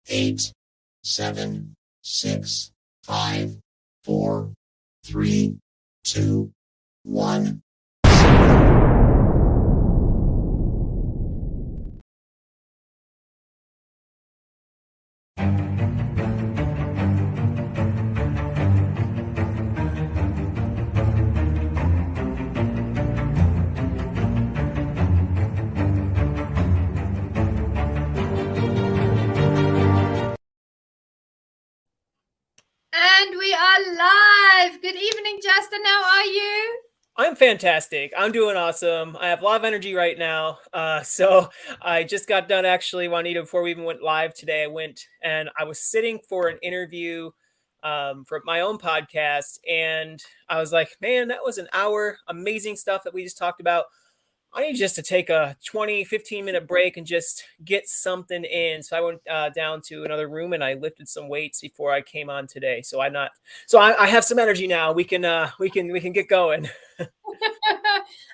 8, 7, 6, 5, 4, 3, 2, 1. And we are live. Good evening, Justin. How are you? I'm fantastic. I'm doing awesome. I have a lot of energy right now. So I just got done actually, Juanita, before we even went live today. I went and I was sitting for an interview for my own podcast. And I was like, man, that was an hour. Amazing stuff that we just talked about. I need just to take a 15-minute break and just get something in. So I went down to another room and I lifted some weights before I came on today. So I have some energy now. We can get going.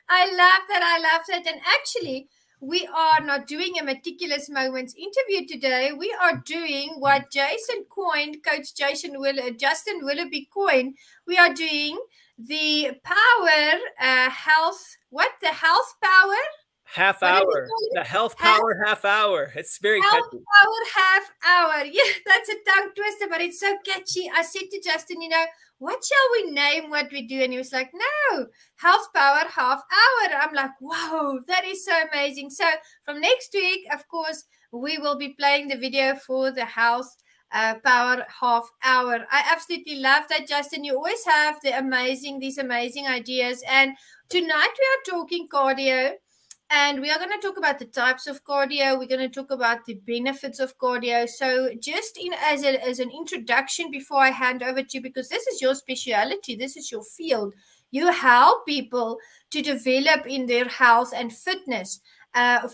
I love that. I love that. And actually, we are not doing a meticulous moments interview today. We are doing what Jason coined, Coach Justin Willoughby coined. We are doing the power health. What the health power? Half What did we hour. call it? The health power half hour. It's very Health catchy. power half hour. Yeah, that's a tongue twister, but it's so catchy. I said to Justin, what shall we name what we do? And he was like, no, health power half hour. I'm like, whoa, that is so amazing. So from next week, of course, we will be playing the video for the health power half hour. I absolutely love that, Justin. You always have these amazing ideas. And tonight we are talking cardio. And we are going to talk about the types of cardio. We're going to talk about the benefits of cardio. So, just as an introduction, before I hand over to you, because this is your specialty, this is your field. You help people to develop in their health and fitness.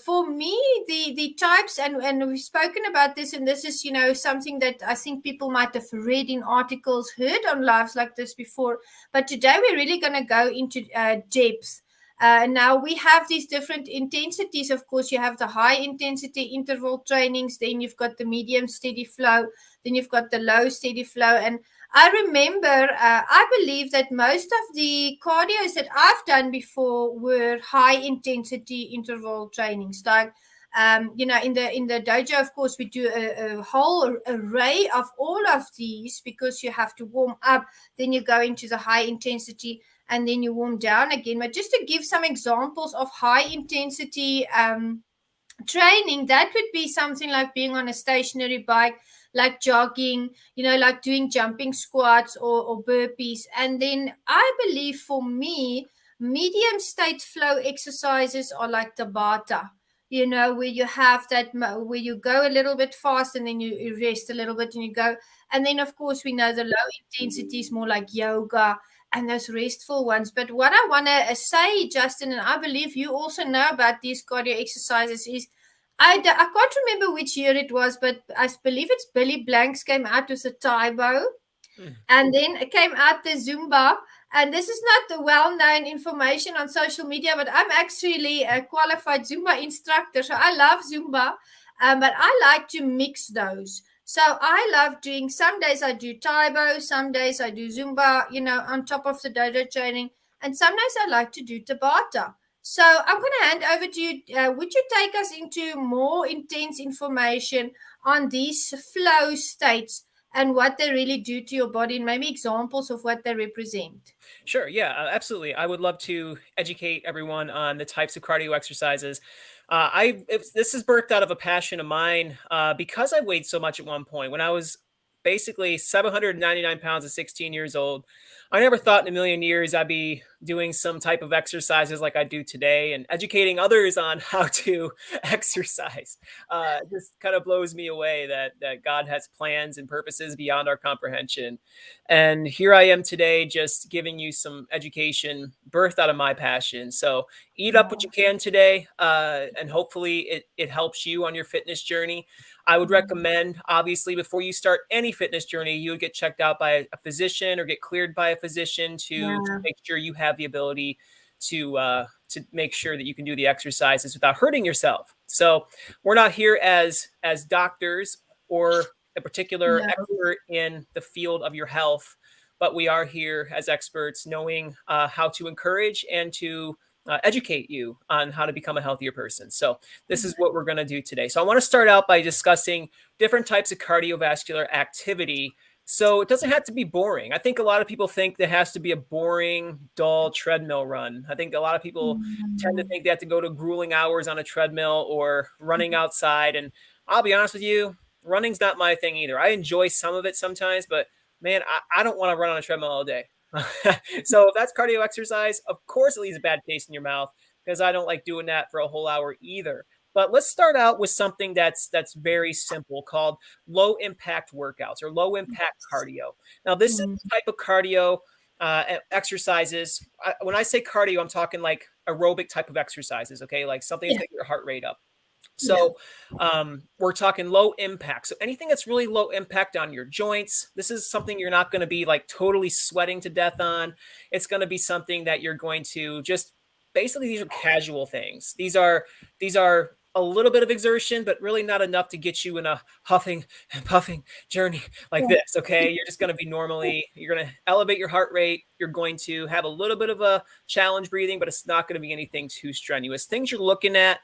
For me, the types, and we've spoken about this, and this is something that I think people might have read in articles, heard on lives like this before. But today we're really going to go into depth. Now we have these different intensities. Of course, you have the high intensity interval trainings, then you've got the medium steady flow, then you've got the low steady flow. And I remember, I believe that most of the cardios that I've done before were high intensity interval trainings. Like, in the dojo, of course, we do a whole array of all of these because you have to warm up, then you go into the high intensity, and then you warm down again. But just to give some examples of high intensity training, that would be something like being on a stationary bike, like jogging, like doing jumping squats or burpees. And then I believe for me, medium state flow exercises are like Tabata. Where you have that, where you go a little bit fast and then you rest a little bit and you go. And then, of course, we know the low intensity is more like yoga and those restful ones. But what I want to say, Justin, and I believe you also know about these cardio exercises, is I can't remember which year it was, but I believe it's Billy Blanks came out with a Taibo, and then it came out the Zumba. And this is not the well-known information on social media, but I'm actually a qualified Zumba instructor, so I love Zumba, but I like to mix those. So I love doing, some days I do Taibo, some days I do Zumba, on top of the dojo training, and some days I like to do Tabata. So I'm going to hand over to you. Would you take us into more intense information on these flow states and what they really do to your body, and maybe examples of what they represent? Sure. Yeah, absolutely. I would love to educate everyone on the types of cardio exercises. This is birthed out of a passion of mine because I weighed so much at one point. When I was basically 799 pounds at 16 years old, I never thought in a million years I'd be doing some type of exercises like I do today and educating others on how to exercise. Just kind of blows me away that God has plans and purposes beyond our comprehension. And here I am today just giving you some education birthed out of my passion. So eat up what you can today, and hopefully it helps you on your fitness journey. I would recommend, obviously, before you start any fitness journey, you would get checked out by a physician or get cleared by a physician to make sure you have the ability to make sure that you can do the exercises without hurting yourself. So we're not here as doctors or a particular No. expert in the field of your health, but we are here as experts knowing how to encourage and to educate you on how to become a healthier person. So this is what we're going to do today. So I want to start out by discussing different types of cardiovascular activity. So it doesn't have to be boring. I think a lot of people think there has to be a boring, dull treadmill run. I think a lot of people tend to think they have to go to grueling hours on a treadmill or running outside. And I'll be honest with you, running's not my thing either. I enjoy some of it sometimes, but man, I don't want to run on a treadmill all day. So if that's cardio exercise, of course it leaves a bad taste in your mouth, because I don't like doing that for a whole hour either. But let's start out with something that's very simple, called low impact workouts or low impact cardio. Now, this is the type of cardio exercises. When I say cardio, I'm talking like aerobic type of exercises, okay? Like something that's getting your heart rate up. So we're talking low impact. So anything that's really low impact on your joints, this is something you're not going to be like totally sweating to death on. It's going to be something that you're going to just basically, these are casual things. These are a little bit of exertion, but really not enough to get you in a huffing and puffing journey like this. Okay. You're just going to be you're going to elevate your heart rate. You're going to have a little bit of a challenge breathing, but it's not going to be anything too strenuous. Things you're looking at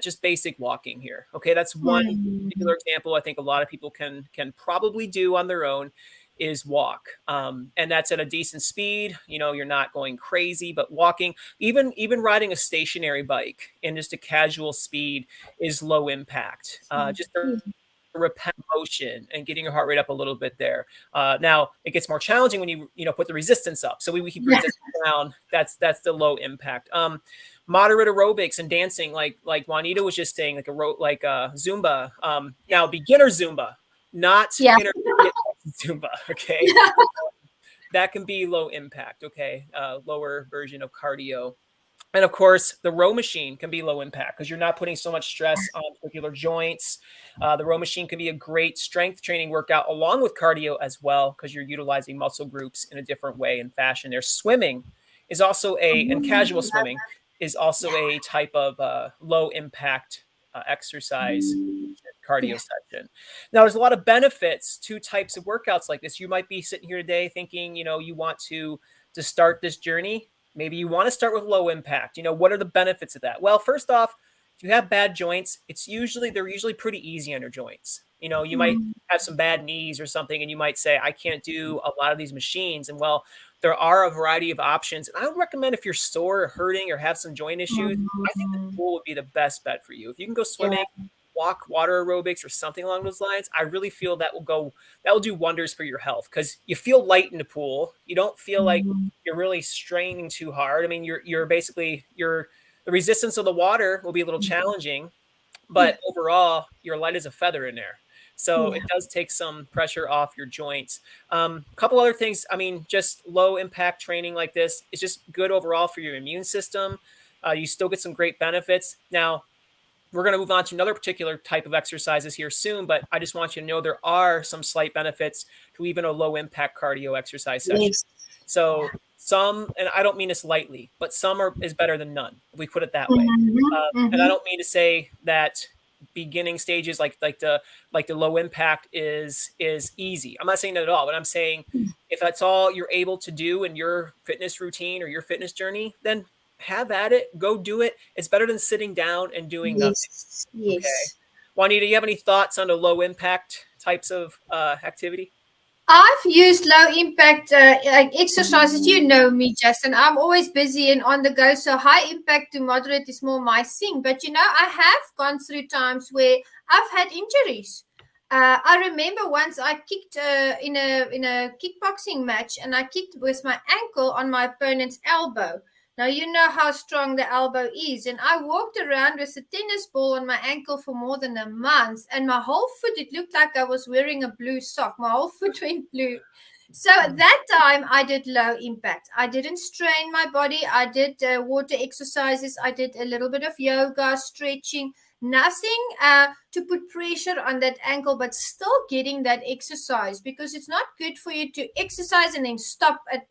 just basic walking here. Okay. That's one particular example I think a lot of people can probably do on their own, is walk. And that's at a decent speed. You're not going crazy, but walking, even riding a stationary bike in just a casual speed is low impact. Just a repetitive motion and getting your heart rate up a little bit there. Now it gets more challenging when you put the resistance up. So we keep resistance down. That's the low impact. Moderate aerobics and dancing, like Juanita was just saying, like Zumba. Now beginner Zumba, not intermediate Zumba. Okay. That can be low impact. Okay. Lower version of cardio. And of course, the row machine can be low impact because you're not putting so much stress on particular joints. The row machine can be a great strength training workout along with cardio as well, because you're utilizing muscle groups in a different way and fashion. There's swimming is also and casual swimming is also a type of low impact exercise cardio session. Now, there's a lot of benefits to types of workouts like this. You might be sitting here today thinking, you want to start this journey. Maybe you want to start with low impact. What are the benefits of that? Well, first off, if you have bad joints, they're usually pretty easy on your joints. You might have some bad knees or something, and you might say, I can't do a lot of these machines. And well, there are a variety of options. And I would recommend, if you're sore or hurting or have some joint issues, I think the pool would be the best bet for you. If you can go swimming, walk, water aerobics, or something along those lines, I really feel that will do wonders for your health, because you feel light in the pool. You don't feel like you're really straining too hard. I mean, you're basically the resistance of the water will be a little challenging, but overall you're light as a feather in there. So it does take some pressure off your joints. A couple other things. I mean, just low impact training like this is just good overall for your immune system. You still get some great benefits. Now, we're going to move on to another particular type of exercises here soon, but I just want you to know there are some slight benefits to even a low impact cardio exercise session. So some, and I don't mean this lightly, but some is better than none, if we put it that way. And I don't mean to say that beginning stages like the low impact is easy. I'm not saying that at all, but I'm saying if that's all you're able to do in your fitness routine or your fitness journey, then have at it, go do it. It's better than sitting down and doing nothing. Yes. Okay. Juanita, you have any thoughts on the low impact types of activity? I've used low impact exercises. You know me, Justin. I'm always busy and on the go. So high impact to moderate is more my thing. But I have gone through times where I've had injuries. I remember once I kicked in a kickboxing match, and I kicked with my ankle on my opponent's elbow. Now, you know how strong the elbow is. And I walked around with a tennis ball on my ankle for more than a month. And my whole foot, it looked like I was wearing a blue sock. My whole foot went blue. So at that time, I did low impact. I didn't strain my body. I did water exercises. I did a little bit of yoga, stretching. Nothing to put pressure on that ankle, but still getting that exercise, because it's not good for you to exercise and then stop at,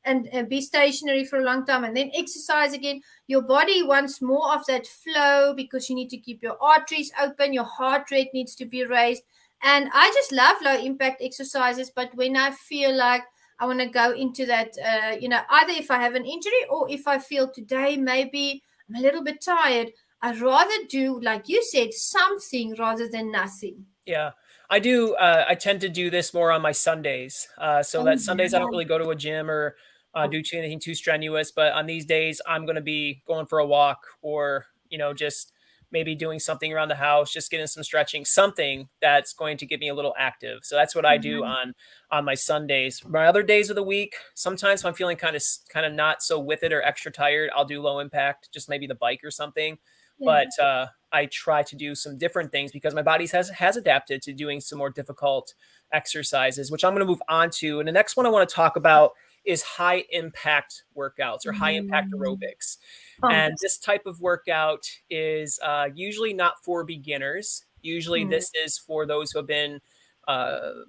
and be stationary for a long time and then exercise again, your body wants more of that flow because you need to keep your arteries open, your heart rate needs to be raised. And I just love low impact exercises. But when I feel like I want to go into that, either if I have an injury or if I feel today maybe I'm a little bit tired, I'd rather do, like you said, something rather than nothing. Yeah, I do. I tend to do this more on my Sundays. So Oh, that Sundays I don't really go to a gym or do anything too strenuous. But on these days, I'm going to be going for a walk or, just maybe doing something around the house, just getting some stretching, something that's going to get me a little active. So that's what I do yeah. on my Sundays. My other days of the week, sometimes if I'm feeling kind of not so with it or extra tired, I'll do low impact, just maybe the bike or something. Yeah. But I try to do some different things because my body has adapted to doing some more difficult exercises, which I'm going to move on to. And the next one I want to talk about is high impact workouts or high impact aerobics. Oh, And this type of workout is usually not for beginners. Usually, mm, this is for those who have been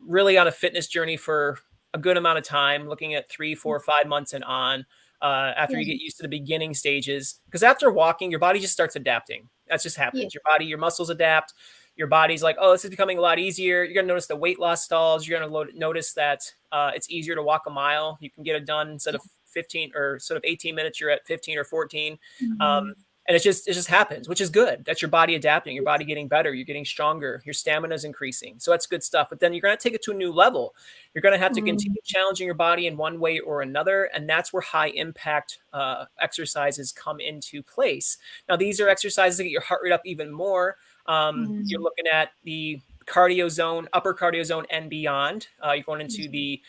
really on a fitness journey for a good amount of time, looking at 3, 4, 5 months and on. After yeah, you get used to the beginning stages, because after walking, your body just starts adapting. That just yeah. happens. Your muscles adapt. Your body's like, oh, this is becoming a lot easier. You're going to notice the weight loss stalls. You're going to notice that it's easier to walk a mile. You can get it done instead of 15 or sort of 18 minutes. You're at 15 or 14. Mm-hmm. And it just happens, which is good. That's your body adapting, your body getting better, you're getting stronger, your stamina is increasing. So that's good stuff. But then you're going to take it to a new level. You're going to have to continue challenging your body in one way or another. And that's where high impact exercises come into place. Now, these are exercises that get your heart rate up even more. You're looking at the cardio zone, upper cardio zone and beyond. You're going into the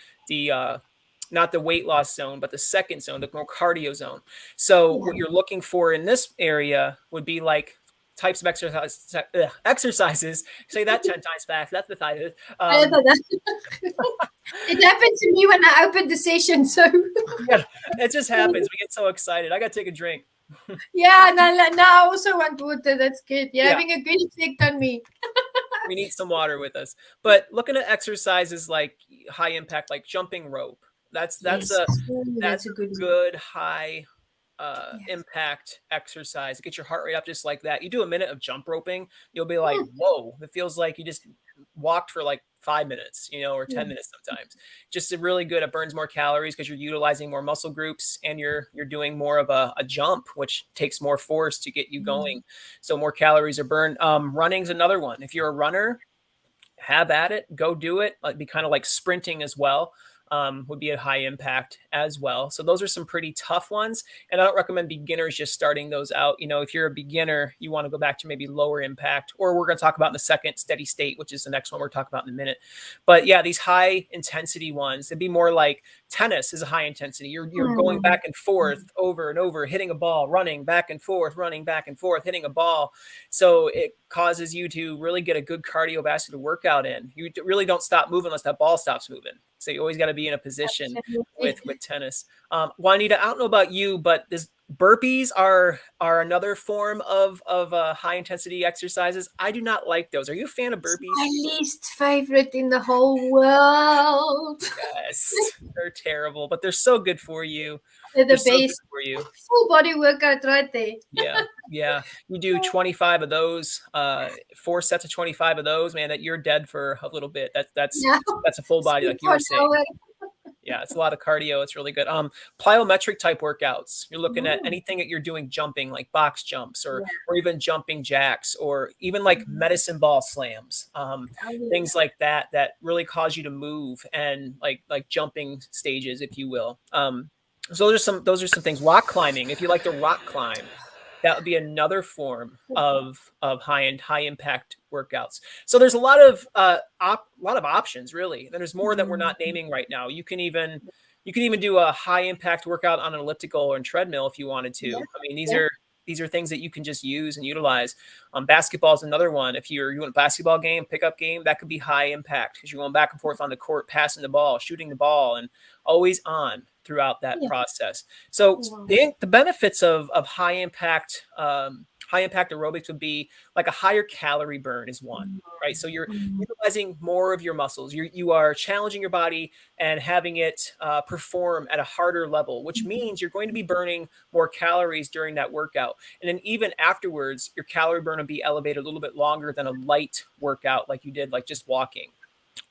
not the weight loss zone, but the second zone, the more cardio zone. So what you're looking for in this area would be like types of exercises. Say that 10 times fast. That's the title. It happened to me when I opened the session. So Yeah, it just happens. We get so excited. I got to take a drink. yeah, now I also want water. That's good. You're Yeah. having a good effect on me. We need some water with us. But looking at exercises like high impact, like jumping rope, that's Yes. a good high Yes. impact exercise. Get your heart rate up just like that. You do a minute of jump roping, you'll be like, whoa, it feels like you just walked for like 5 minutes, or 10 minutes sometimes. Just really good. It burns more calories because you're utilizing more muscle groups and you're doing more of a jump, which takes more force to get you going. So more calories are burned. Running's another one. If you're a runner, have at it, go do it. Like be kind of like sprinting as well. Would be a high impact as well. So those are some pretty tough ones. And I don't recommend beginners just starting those out. If you're a beginner, you want to go back to maybe lower impact, or we're going to talk about in the second steady state, which is the next one we're talking about in a minute. But yeah, these high intensity ones, it'd be more like tennis is a high intensity. You're going back and forth over and over, hitting a ball, running back and forth, hitting a ball. So it causes you to really get a good cardiovascular workout in. You really don't stop moving unless that ball stops moving. So you always got to be in a position with tennis. Juanita, I don't know about you, but burpees are another form of high intensity exercises. I do not like those. Are you a fan of burpees? My least favorite in the whole world. Yes, they're terrible, but they're so good for you. They're the So good best. for you. Full body workout right there. Yeah. You do 25 of those, 4 sets of 25 of those, man, that you're dead for a little bit. That's a full body, like you were saying. Yeah, it's a lot of cardio. It's really good. Plyometric type workouts. You're looking at anything that you're doing jumping, like box jumps or even jumping jacks, or even like medicine ball slams. Things like that really cause you to move, and like jumping stages, if you will. So those are some things. Rock climbing. If you like to rock climb, that would be another form of high impact workouts. So there's a lot of options, really. And there's more that we're not naming right now. You can even do a high impact workout on an elliptical or a treadmill if you wanted to. I mean, these are things that you can just use and utilize. Basketball is another one. If you're doing a basketball game, pickup game, that could be high impact because you're going back and forth on the court, passing the ball, shooting the ball, and always on throughout that process. So the benefits of high impact high impact aerobics would be like a higher calorie burn is one, right? So you're utilizing more of your muscles. You are challenging your body and having it perform at a harder level, which means you're going to be burning more calories during that workout. And then even afterwards, your calorie burn will be elevated a little bit longer than a light workout like you did, like just walking.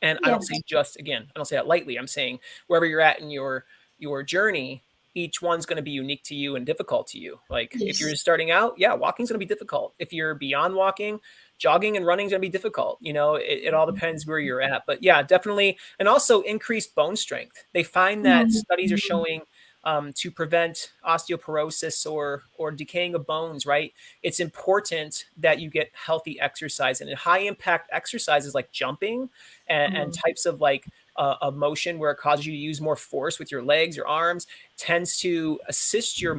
And I Yeah. don't say just, again, I don't say that lightly. I'm saying wherever you're at in your journey, each one's going to be unique to you and difficult to you. Like if you're Yes. just starting out, yeah, walking's going to be difficult. If you're beyond walking, jogging and running is going to be difficult. It all depends where you're at. But yeah, definitely. And also increased bone strength. They find that studies are showing to prevent osteoporosis or decaying of bones, right? It's important that you get healthy exercise, and high impact exercises like jumping and types of like a motion where it causes you to use more force with your legs, your arms, tends to assist your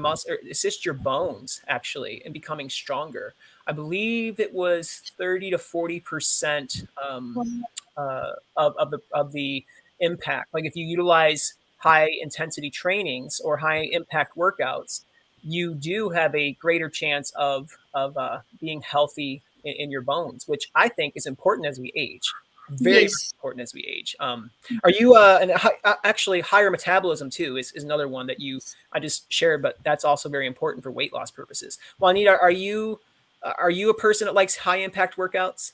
assist your bones actually in becoming stronger. I believe it was 30 to 40% of the impact. Like if you utilize high intensity trainings or high impact workouts, you do have a greater chance of being healthy in your bones, which I think is important as we age. Very, very Yes. important as we age. Are you actually higher metabolism too is another one that I just shared, but that's also very important for weight loss purposes. Juanita, are you a person that likes high impact workouts?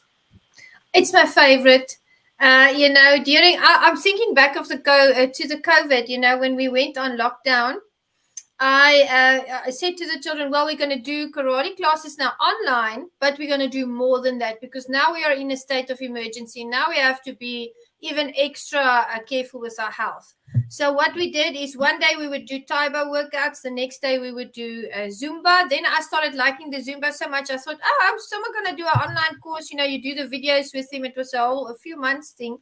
It's my favorite. During I'm thinking back of to the COVID. When we went on lockdown, I said to the children, well, we're going to do karate classes now online, but we're going to do more than that because now we are in a state of emergency. Now we have to be even extra careful with our health. So what we did is one day we would do Taibo workouts. The next day we would do Zumba. Then I started liking the Zumba so much. I thought, I'm still going to do an online course. You do the videos with him. It was a few months thing.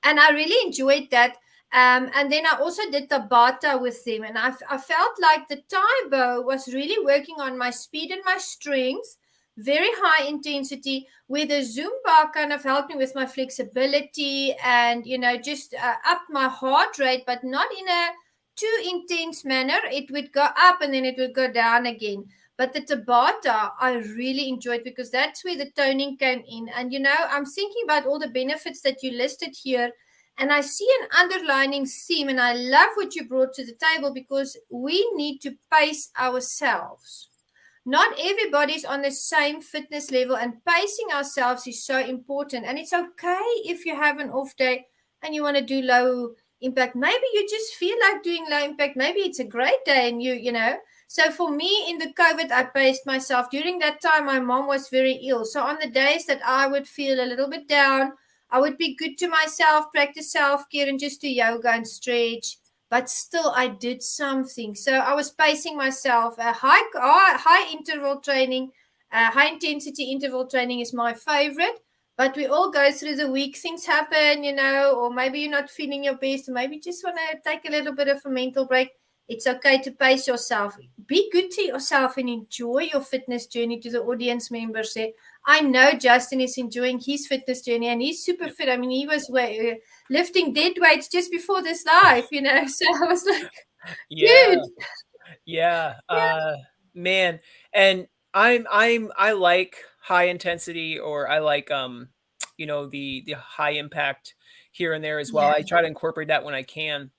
And I really enjoyed that. And then I also did the Bata with them. And I felt like the Taibo was really working on my speed and my strength, very high intensity, where the Zumba kind of helped me with my flexibility and, just up my heart rate, but not in a too intense manner. It would go up and then it would go down again. But the Tabata, I really enjoyed because that's where the toning came in. And, I'm thinking about all the benefits that you listed here. And I see an underlining theme. And I love what you brought to the table because we need to pace ourselves. Not everybody's on the same fitness level, and pacing ourselves is so important. And it's okay if you have an off day and you want to do low impact. Maybe you just feel like doing low impact. Maybe it's a great day and So for me in the COVID, I paced myself. During that time, my mom was very ill. So on the days that I would feel a little bit down, I would be good to myself, practice self-care and just do yoga and stretch. But still, I did something. So I was pacing myself. A high interval training, high intensity interval training is my favorite. But we all go through the week. Things happen, or maybe you're not feeling your best, or maybe you just want to take a little bit of a mental break. It's okay to pace yourself. Be good to yourself and enjoy your fitness journey. To the audience members there, I know Justin is enjoying his fitness journey and he's super fit. I mean, he was lifting dead weights just before this live, So I was like, Yeah. good. Yeah. Yeah. Man. And I like high intensity, or I like the high impact here and there as well. Yeah. I try to incorporate that when I can.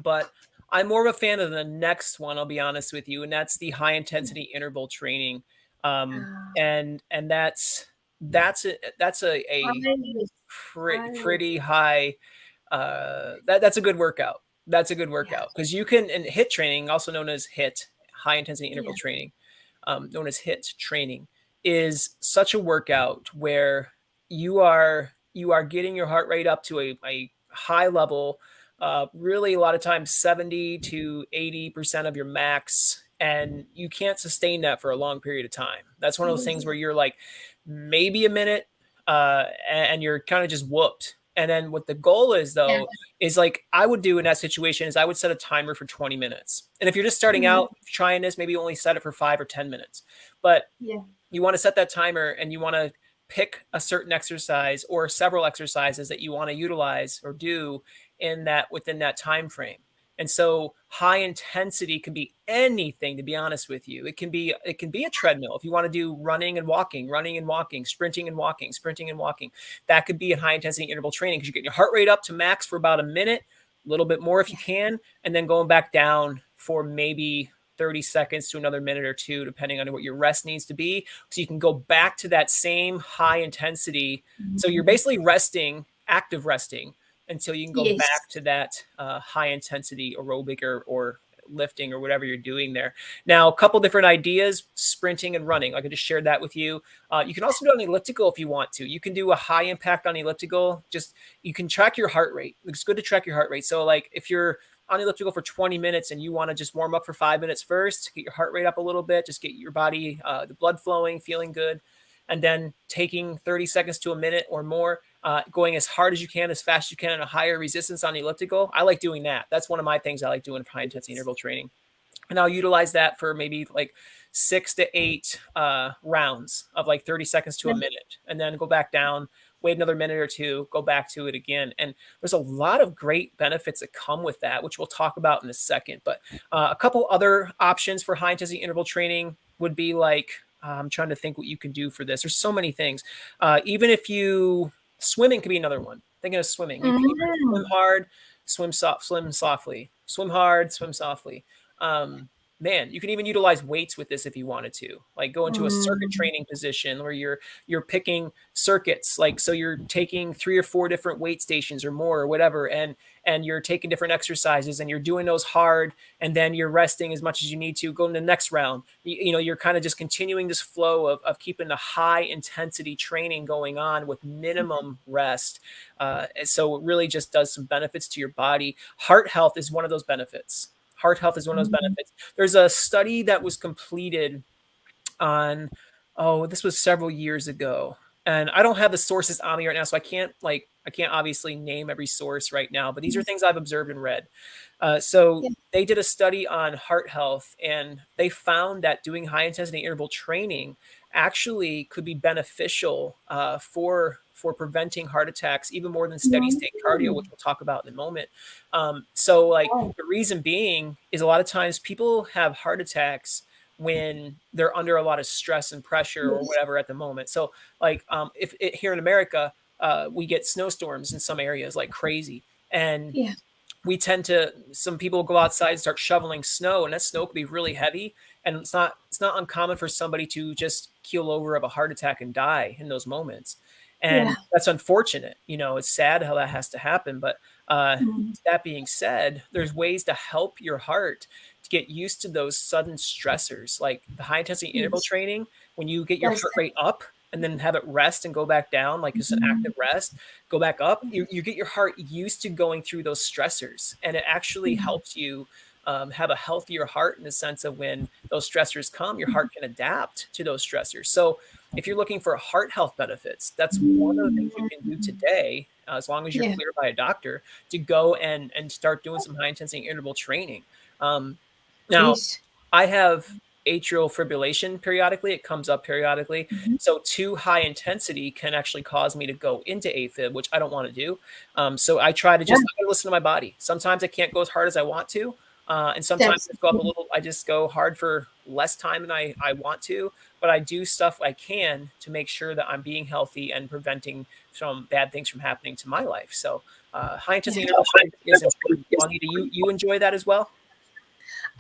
But I'm more of a fan of the next one, I'll be honest with you, and that's the high intensity interval training. Ah, And that's a yes. pretty high that's a good workout. That's a good Yeah. workout because you can, and HIT training, also known as HIT, high intensity interval Yeah. training, known as HIT training, is such a workout where you are getting your heart rate up to a high level, really a lot of times 70 to 80% of your max, and you can't sustain that for a long period of time. That's one of those things where you're like maybe a minute, and you're kind of just whooped. And then what the goal is Yeah. though is like I would do in that situation is I would set a timer for 20 minutes. And if you're just starting Mhm. out trying this, maybe only set it for 5 or 10 minutes. But Yeah. you want to set that timer and you want to pick a certain exercise or several exercises that you want to utilize or do in that within that time frame. And so high intensity can be anything, to be honest with you. It can be a treadmill. If you want to do running and walking, sprinting and walking, sprinting and walking, that could be a high intensity interval training, because you get your heart rate up to max for about a minute, a little bit more if you can, and then going back down for maybe 30 seconds to another minute or two, depending on what your rest needs to be. So you can go back to that same high intensity. So you're basically resting, active resting, until you can go Yes. back to that high intensity aerobic or lifting or whatever you're doing there. Now, a couple different ideas: sprinting and running. I could just share that with you. You can also do an elliptical if you want to. You can do a high impact on elliptical. Just, you can track your heart rate. It's good to track your heart rate. So like if you're on elliptical for 20 minutes and you want to just warm up for 5 minutes first, get your heart rate up a little bit, just get your body, the blood flowing, feeling good, and then taking 30 seconds to a minute or more, going as hard as you can, as fast as you can, and a higher resistance on the elliptical. I like doing that. That's one of my things I like doing for high intensity interval training. And I'll utilize that for maybe like 6 to 8 rounds of like 30 seconds to a minute, and then go back down, wait another minute or two, go back to it again. And there's a lot of great benefits that come with that, which we'll talk about in a second. But a couple other options for high intensity interval training would be like, I'm trying to think what you can do for this. There's so many things. Even if you, swimming could be another one. Thinking of swimming, you can either swim hard, swim softly, swim hard, swim softly. Man, you can even utilize weights with this if you wanted to, like go into a circuit training position where you're picking circuits, like, so you're taking 3 or 4 different weight stations or more or whatever, and you're taking different exercises and you're doing those hard, and then you're resting as much as you need to go in the next round. You know, you're kind of just continuing this flow of keeping the high intensity training going on with minimum rest. So it really just does some benefits to your body. Heart health is one of those benefits. Heart health is one of those benefits. There's a study that was completed on, this was several years ago, and I don't have the sources on me right now, so I can't obviously name every source right now, but these are things I've observed and read. So they did a study on heart health, and they found that doing high intensity interval training actually could be beneficial for preventing heart attacks, even more than steady state cardio, which we'll talk about in a moment. So like the reason being is a lot of times people have heart attacks when they're under a lot of stress and pressure or whatever at the moment. So like here in America, we get snowstorms in some areas like crazy. And we tend to, some people go outside and start shoveling snow, and that snow can be really heavy. And it's not uncommon for somebody to just keel over of a heart attack and die in those moments. And that's unfortunate. You know, it's sad how that has to happen. But that being said, there's ways to help your heart to get used to those sudden stressors, like the high intensity interval training. When you get your heart rate up and then have it rest and go back down, like it's an active rest, go back up, you get your heart used to going through those stressors. And it actually helps you have a healthier heart, in the sense of when those stressors come, your heart can adapt to those stressors. So if you're looking for heart health benefits, that's one of the things you can do today, as long as you're cleared by a doctor, to go and start doing some high intensity interval training. Now, I have atrial fibrillation periodically. It comes up periodically. So too high intensity can actually cause me to go into AFib, which I don't want to do. So I try to just listen to my body. Sometimes I can't go as hard as I want to. And sometimes I go up a little, I just go hard for less time than I want to, but I do stuff I can to make sure that I'm being healthy and preventing some bad things from happening to my life. So high intensity interval training is important. Juanita, you enjoy that as well?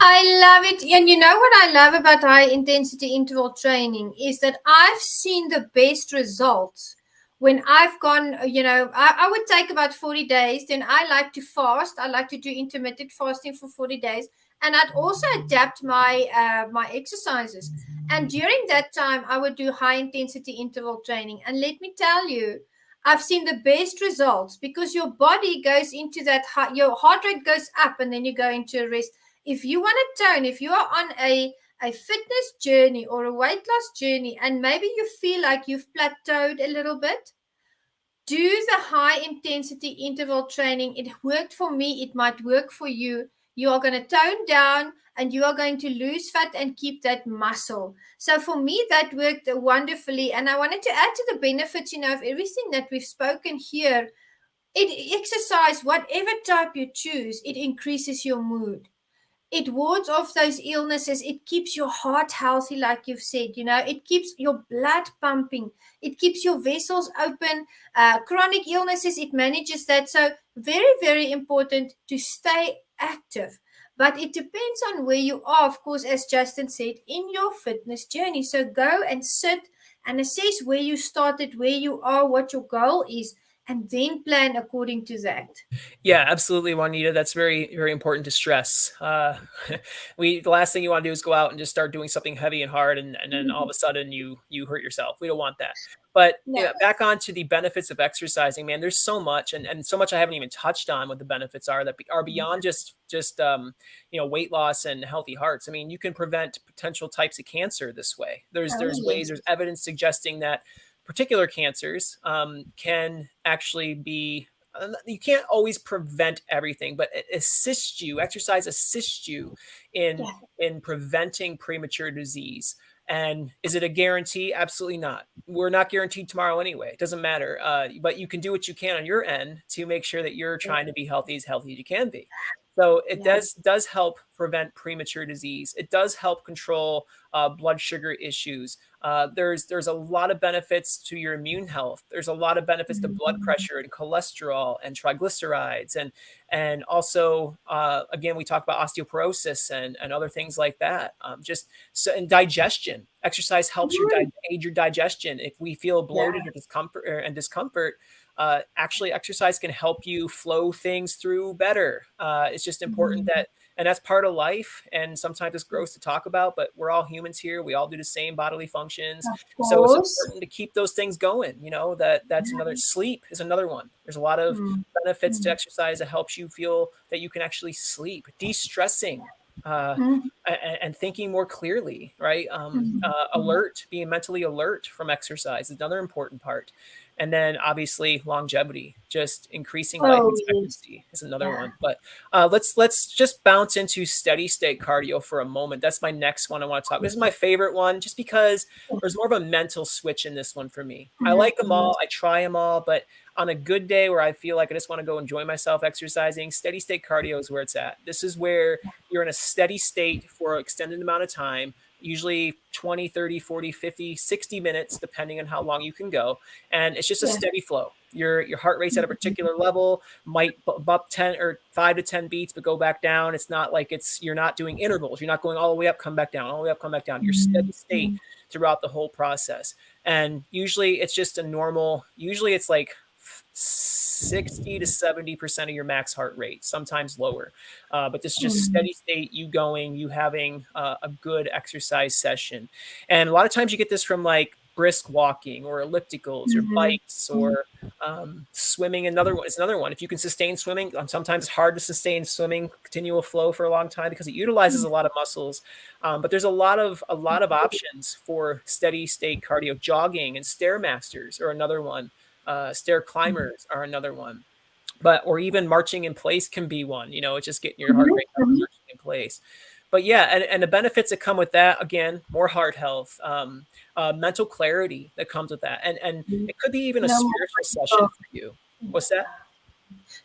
I love it. And you know what I love about high intensity interval training is that I've seen the best results when I've gone, I would take about 40 days. Then I like to fast. I like to do intermittent fasting for 40 days. And I'd also adapt my my exercises. And during that time, I would do high intensity interval training. And let me tell you, I've seen the best results because your body goes into that, your heart rate goes up and then you go into a rest. If you want to tone, if you are on a fitness journey or a weight loss journey, and maybe you feel like you've plateaued a little bit, do the high intensity interval training. It worked for me. It might work for you. You are going to tone down and you are going to lose fat and keep that muscle. So for me, that worked wonderfully. And I wanted to add to the benefits, of everything that we've spoken here. Exercise, whatever type you choose, it increases your mood. It wards off those illnesses. It keeps your heart healthy, like you've said. It keeps your blood pumping. It keeps your vessels open. Chronic illnesses, it manages that. So very, very important to stay active. But it depends on where you are, of course, as Justin said, in your fitness journey. So go and sit and assess where you started, where you are, what your goal is, and then plan according to that. Yeah, absolutely, Juanita. That's very, very important to stress. The last thing you want to do is go out and just start doing something heavy and hard, and then all of a sudden you hurt yourself. We don't want that. But No. yeah, back on to the benefits of exercising, man. There's so much, and so much I haven't even touched on what the benefits are that are beyond just weight loss and healthy hearts. I mean, you can prevent potential types of cancer this way. There's Oh, ways, yes. there's evidence suggesting that particular cancers can actually be, you can't always prevent everything, but it assists you. Exercise assists you in Yeah. in preventing premature disease. And is it a guarantee? Absolutely not. We're not guaranteed tomorrow anyway. It doesn't matter. But you can do what you can on your end to make sure that you're trying to be healthy as you can be. So it Yeah. does help prevent premature disease. It does help control blood sugar issues. There's a lot of benefits to your immune health. There's a lot of benefits to blood pressure and cholesterol and triglycerides, and also again, we talk about osteoporosis and other things like that. Just so, and digestion. Exercise helps aid your digestion. If we feel bloated or discomfort, actually exercise can help you flow things through better. It's just important that, and that's part of life. And sometimes it's gross to talk about, but we're all humans here. We all do the same bodily functions. Of So it's course. important to keep those things going. That's another, sleep is another one. There's a lot of Mm. benefits to exercise that helps you feel that you can actually sleep, de-stressing, Mm. and thinking more clearly, right? Being mentally alert from exercise is another important part. And then obviously longevity, just increasing life Oh, yes. expectancy is another Yeah. one. But let's just bounce into steady state cardio for a moment. That's my next one I want to talk. This is my favorite one, just because there's more of a mental switch in this one for me. I like them all. I try them all, but on a good day where I feel like I just want to go enjoy myself exercising, steady state cardio is where it's at. This is where you're in a steady state for an extended amount of time, usually 20, 30, 40, 50, 60 minutes, depending on how long you can go. And it's just a Yeah. steady flow. Your heart rate's at a particular level, might bump 10 or 5 to 10 beats, but go back down. It's not like you're not doing intervals. You're not going all the way up, come back down, all the way up, come back down. You're steady state throughout the whole process. And usually it's just usually it's like 60 to 70% of your max heart rate, sometimes lower. But this is just steady state, you going, you having a good exercise session. And a lot of times you get this from like brisk walking or ellipticals or bikes or swimming. It's another one. If you can sustain swimming, sometimes it's hard to sustain swimming, continual flow for a long time because it utilizes a lot of muscles. But there's a lot of options for steady state cardio. Jogging and stairmasters are another one. Stair climbers are another one, or even marching in place can be one. It's just getting your heart rate up and marching in place. But yeah, and the benefits that come with that, again, more heart health, mental clarity that comes with that, and it could be even a No more spiritual brain session fog. for you. What's that?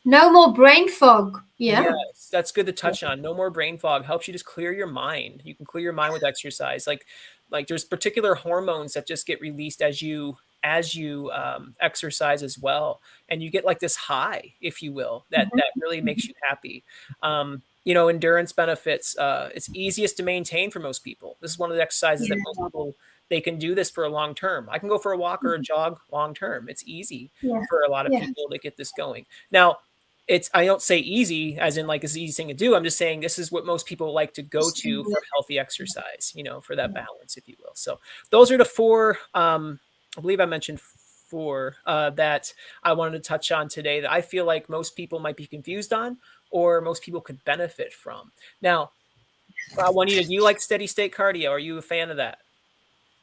No more brain fog. Yeah. Yes, that's good to touch on. No more brain fog. Helps you just clear your mind. You can clear your mind with exercise. Like there's particular hormones that just get released as you exercise as well, and you get like this high, if you will, that really makes you happy. Endurance benefits. It's easiest to maintain for most people. This is one of the exercises that most people, they can do this for a long term. I can go for a walk or a jog long term. It's easy Yeah. for a lot of Yeah. people to get this going. Now, I don't say easy as in like it's the easy thing to do. I'm just saying this is what most people like to go to for healthy exercise, for that balance, if you will. So those are the four, I believe I mentioned four, that I wanted to touch on today that I feel like most people might be confused on or most people could benefit from. Now, Juanita, do you like steady state cardio? Are you a fan of that?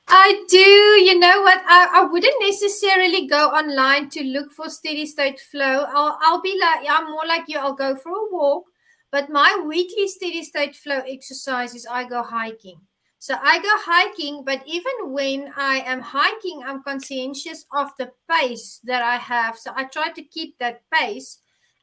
I do. You know what? I wouldn't necessarily go online to look for steady state flow. I'll be like, I'm more like you. I'll go for a walk. But my weekly steady state flow exercise is I go hiking. So I go hiking, but even when I am hiking, I'm conscientious of the pace that I have. So I try to keep that pace.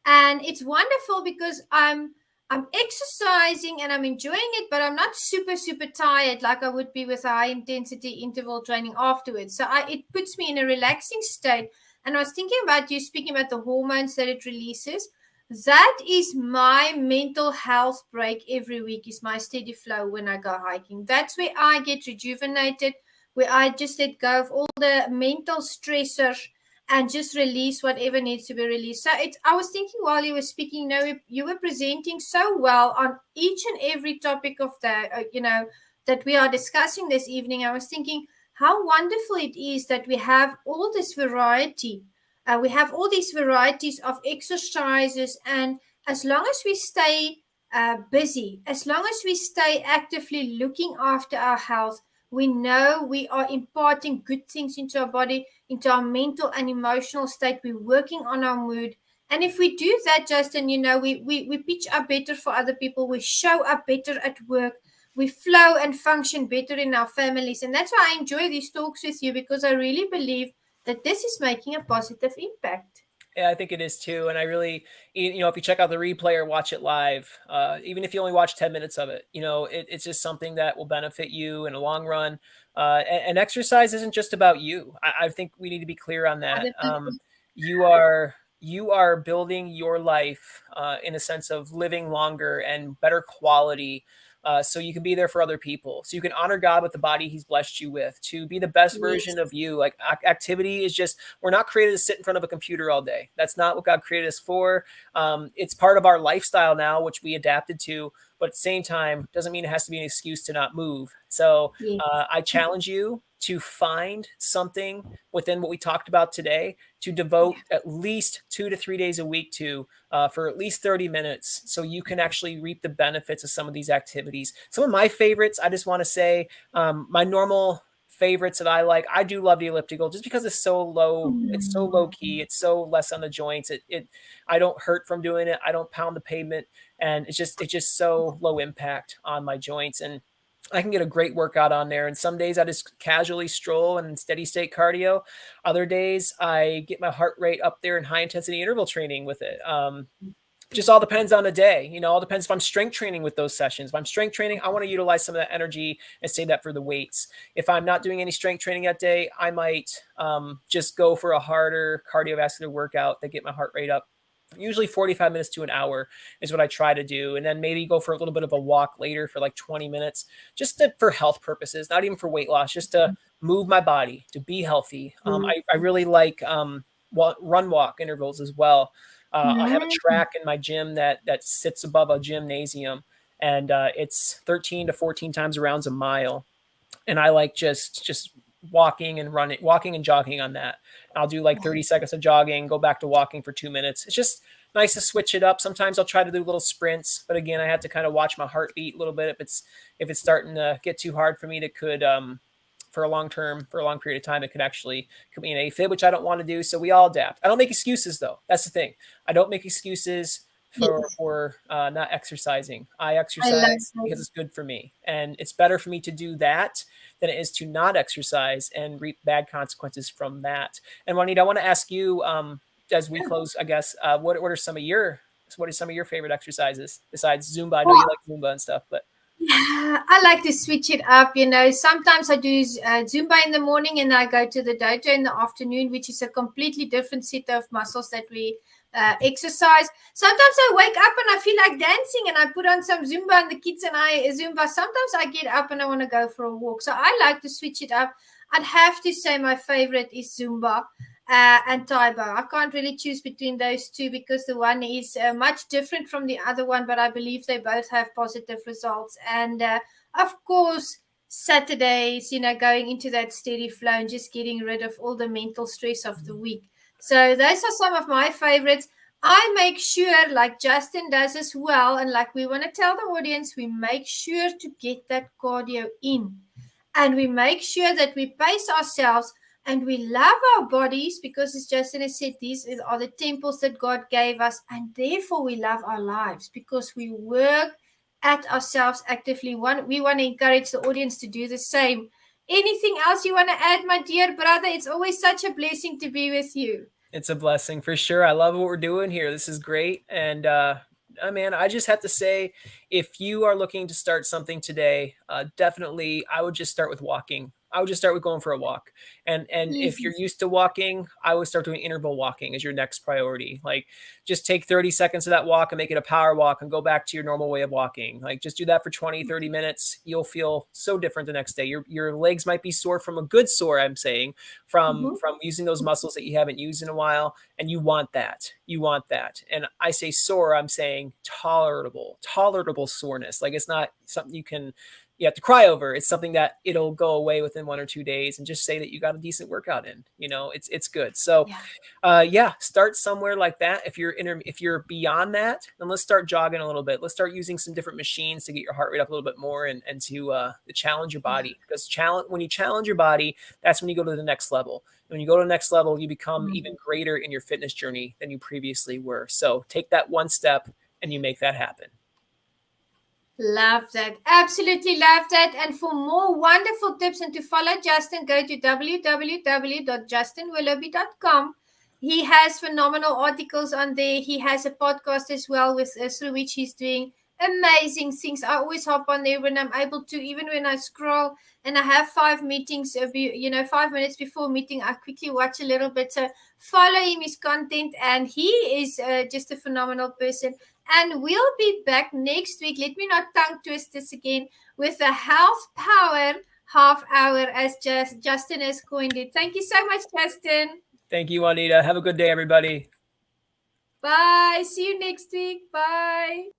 And it's wonderful because I'm exercising and I'm enjoying it, but I'm not super, super tired like I would be with a high intensity interval training afterwards. So it puts me in a relaxing state. And I was thinking about you speaking about the hormones that it releases. That is my mental health break every week, is my steady flow when I go hiking. That's where I get rejuvenated, where I just let go of all the mental stressors and just release whatever needs to be released. So I was thinking while you were speaking, you were presenting so well on each and every topic of that we are discussing this evening. I was thinking how wonderful it is that we have all this variety. We have all these varieties of exercises, and as long as we stay busy, as long as we stay actively looking after our health, we know we are imparting good things into our body, into our mental and emotional state. We're working on our mood. And if we do that, Justin, we pitch up better for other people. We show up better at work. We flow and function better in our families. And that's why I enjoy these talks with you, because I really believe that this is making a positive impact. Yeah, I think it is too. And I really, if you check out the replay or watch it live, even if you only watch 10 minutes of it, it's just something that will benefit you in the long run. And exercise isn't just about you. I think we need to be clear on that. Other people. You are you are building your life in a sense of living longer and better quality, so you can be there for other people, so you can honor God with the body he's blessed you with, to be the best Yes. version of you. Like, activity is just, we're not created to sit in front of a computer all day. That's not what God created us for. It's part of our lifestyle now, which we adapted to, but at the same time doesn't mean it has to be an excuse to not move. So Yes. I challenge you to find something within what we talked about today to devote Yeah. at least 2 to 3 days a week to, for at least 30 minutes, so you can actually reap the benefits of some of these activities. Some of my favorites, I just want to say, my normal favorites that I like, I do love the elliptical just because it's so low key, it's so less on the joints. I don't hurt from doing it. I don't pound the pavement, and it's just so low impact on my joints, and I can get a great workout on there. And some days I just casually stroll and steady state cardio. Other days I get my heart rate up there in high intensity interval training with it. Just all depends on the day. All depends if I'm strength training with those sessions. If I'm strength training, I want to utilize some of that energy and save that for the weights. If I'm not doing any strength training that day, I might just go for a harder cardiovascular workout that get my heart rate up. Usually 45 minutes to an hour is what I try to do. And then maybe go for a little bit of a walk later for like 20 minutes, for health purposes, not even for weight loss, just to move my body, to be healthy. I really like run walk intervals as well. I have a Mm. track in my gym that sits above a gymnasium, and it's 13 to 14 times around a mile. And I like just walking and jogging on that. I'll do like 30 seconds of jogging, go back to walking for 2 minutes. It's just nice to switch it up. Sometimes I'll try to do little sprints, but again, I have to kind of watch my heartbeat a little bit. If it's starting to get too hard for me, that could for a long period of time, it could actually put me in AFib, which I don't want to do. So we all adapt. I don't make excuses though. That's the thing. I don't make excuses for Yes. not exercising. I I love exercise because that. it's good for me, and it's better for me to do that than it is to not exercise and reap bad consequences from that. And Juanita, I want to ask you, as we close, I guess, what are some of your favorite exercises besides Zumba? I know you Well, like Zumba and stuff, but yeah, I like to switch it up. Sometimes I do Zumba in the morning and I go to the dojo in the afternoon, which is a completely different set of muscles that we exercise. Sometimes I wake up and I feel like dancing and I put on some Zumba and the kids and I Zumba. Sometimes I get up and I want to go for a walk. So I like to switch it up. I'd have to say my favorite is Zumba. And Taibo. I can't really choose between those two because the one is much different from the other one, but I believe they both have positive results. And of course, Saturdays, going into that steady flow and just getting rid of all the mental stress of the week. So those are some of my favorites. I make sure, like Justin does as well, and like we want to tell the audience, we make sure to get that cardio in. And we make sure that we pace ourselves and we love our bodies because, as Justin has said, these are the temples that God gave us. And therefore, we love our lives because we work at ourselves actively. We want to encourage the audience to do the same. Anything else you want to add, my dear brother? It's always such a blessing to be with you. It's a blessing for sure. I love what we're doing here. This is great. And man, I just have to say, if you are looking to start something today, definitely I would just start with walking. I would just start with going for a walk. And if you're used to walking, I would start doing interval walking as your next priority. Like just take 30 seconds of that walk and make it a power walk and go back to your normal way of walking. Like just do that for 20, 30 minutes. You'll feel so different the next day. Your legs might be sore from a good sore, I'm saying, from using those muscles that you haven't used in a while, and you want that. You want that. And I say sore, I'm saying tolerable soreness. Like it's not something you have to cry over. It's something that it'll go away within 1 or 2 days, and just say that you got a decent workout in. It's good. So start somewhere like that. If you're beyond that, then let's start jogging a little bit. Let's start using some different machines to get your heart rate up a little bit more, and to challenge your body. Because when you challenge your body, that's when you go to the next level. When you go to the next level, you become even greater in your fitness journey than you previously were. So take that one step and you make that happen. Love that. Absolutely love that. And for more wonderful tips and to follow Justin, go to www.justinwilloughby.com. He has phenomenal articles on there. He has a podcast as well through which he's doing amazing things. I always hop on there when I'm able to, even when I scroll and I have 5 meetings, 5 minutes before meeting, I quickly watch a little bit. So follow him, his content, and he is just a phenomenal person. And we'll be back next week. Let me not tongue twist this again, with a health power half hour, as Justin has coined it. Thank you so much, Justin. Thank you, Juanita. Have a good day, everybody. Bye. See you next week. Bye.